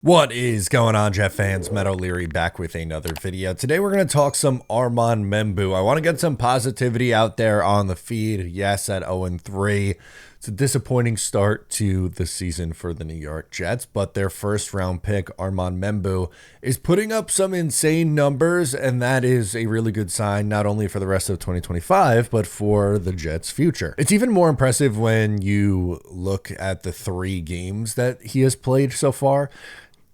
What is going on, Jet fans? Matt O'Leary back with another video. Today we're going to talk some Armand Membou. I want to get some positivity out there on the feed. Yes, at 0-3. It's a disappointing start to the season for the New York Jets, but their first round pick, Armand Membou, is putting up some insane numbers, and that is a really good sign, not only for the rest of 2025, but for the Jets' future. It's even more impressive when you look at the 3 games that he has played so far.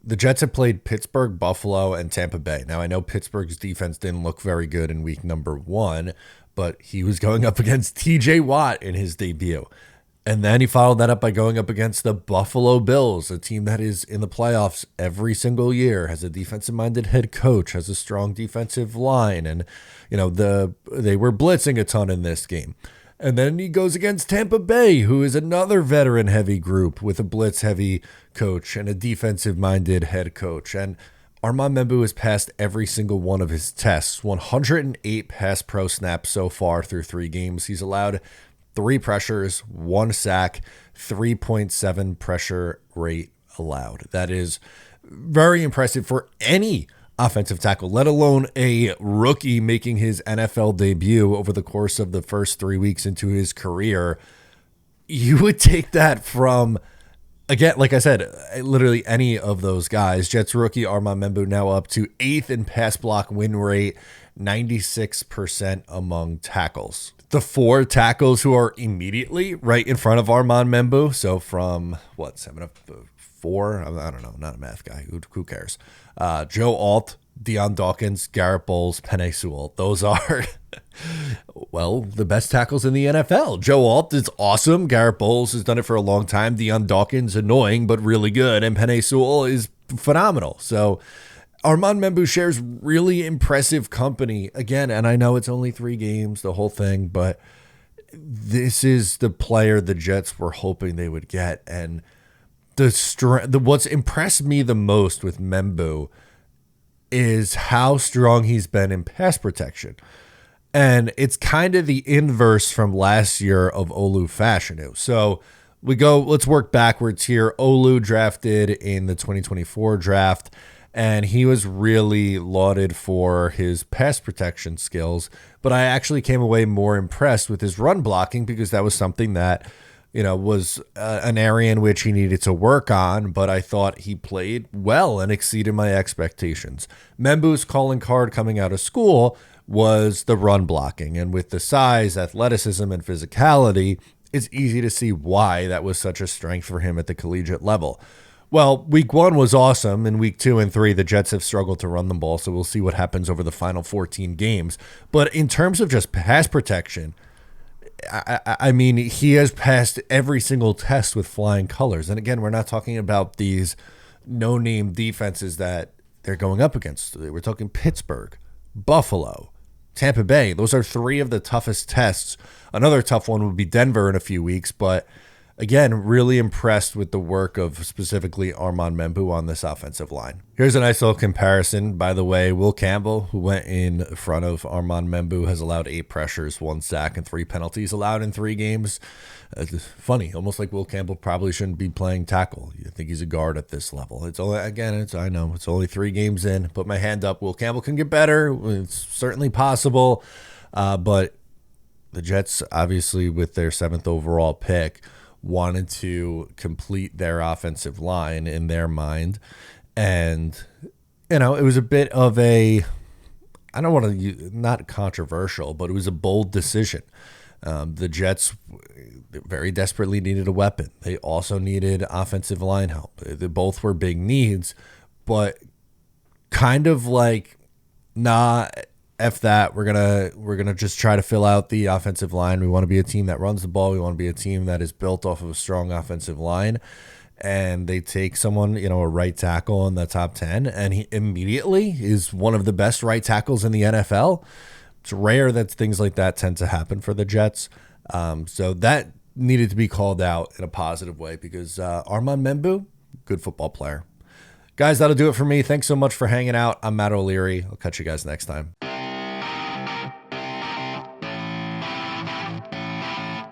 The Jets have played Pittsburgh, Buffalo, and Tampa Bay. Now, I know Pittsburgh's defense didn't look very good in week number 1, but he was going up against TJ Watt in his debut. And then he followed that up by going up against the Buffalo Bills, a team that is in the playoffs every single year, has a defensive-minded head coach, has a strong defensive line, and they were blitzing a ton in this game. And then he goes against Tampa Bay, who is another veteran-heavy group with a blitz-heavy coach and a defensive-minded head coach. And Armand Membou has passed every single one of his tests, 108 pass pro snaps so far through 3 games. He's allowed 3 pressures, 1 sack, 3.7 pressure rate allowed. That is very impressive for any offensive tackle, let alone a rookie making his NFL debut over the course of the first 3 weeks into his career. You would take that from, again, like I said, literally any of those guys. Jets rookie Armand Membou now up to 8th in pass block win rate, 96% among tackles. The 4 tackles who are immediately right in front of Armand Membou, so from, 7 of 4? I don't know, not a math guy. Who cares? Joe Alt, Deion Dawkins, Garrett Bowles, Penei Sewell. Those are, well, the best tackles in the NFL. Joe Alt is awesome. Garrett Bowles has done it for a long time. Deion Dawkins, annoying, but really good. And Penei Sewell is phenomenal. So Armand Membou shares really impressive company. Again, and I know it's only 3 games, the whole thing, but this is the player the Jets were hoping they would get. And what's impressed me the most with Membou is how strong he's been in pass protection. And it's kind of the inverse from last year of Olu Fashanu. So let's work backwards here. Olu drafted in the 2024 draft, and he was really lauded for his pass protection skills. But I actually came away more impressed with his run blocking, because that was something that was an area in which he needed to work on, but I thought he played well and exceeded my expectations. Membou's calling card coming out of school was the run blocking, and with the size, athleticism, and physicality, it's easy to see why that was such a strength for him at the collegiate level. Well, week 1 was awesome, and week 2 and 3, the Jets have struggled to run the ball, so we'll see what happens over the final 14 games. But in terms of just pass protection, I mean, he has passed every single test with flying colors. And again, we're not talking about these no-name defenses that they're going up against. We're talking Pittsburgh, Buffalo, Tampa Bay. Those are 3 of the toughest tests. Another tough one would be Denver in a few weeks. But again, really impressed with the work of specifically Armand Membou on this offensive line. Here's a nice little comparison. By the way, Will Campbell, who went in front of Armand Membou, has allowed 8 pressures, 1 sack, and 3 penalties allowed in 3 games. It's funny, almost like Will Campbell probably shouldn't be playing tackle. You think he's a guard at this level. I know it's only 3 games in. Put my hand up. Will Campbell can get better. It's certainly possible. But the Jets, obviously, with their 7th overall pick, wanted to complete their offensive line in their mind. And, it was a bit of I don't want to, not controversial, but it was a bold decision. The Jets very desperately needed a weapon. They also needed offensive line help. They both were big needs, but kind of like, nah, F that. We're gonna just try to fill out the offensive line. We want to be a team that runs the ball. We want to be a team that is built off of a strong offensive line. And they take someone, a right tackle in the top 10, and he immediately is one of the best right tackles in the NFL. It's rare that things like that tend to happen for the Jets. So that needed to be called out in a positive way, because Armand Membou, good football player. Guys, that'll do it for me. Thanks so much for hanging out. I'm Matt O'Leary. I'll catch you guys next time.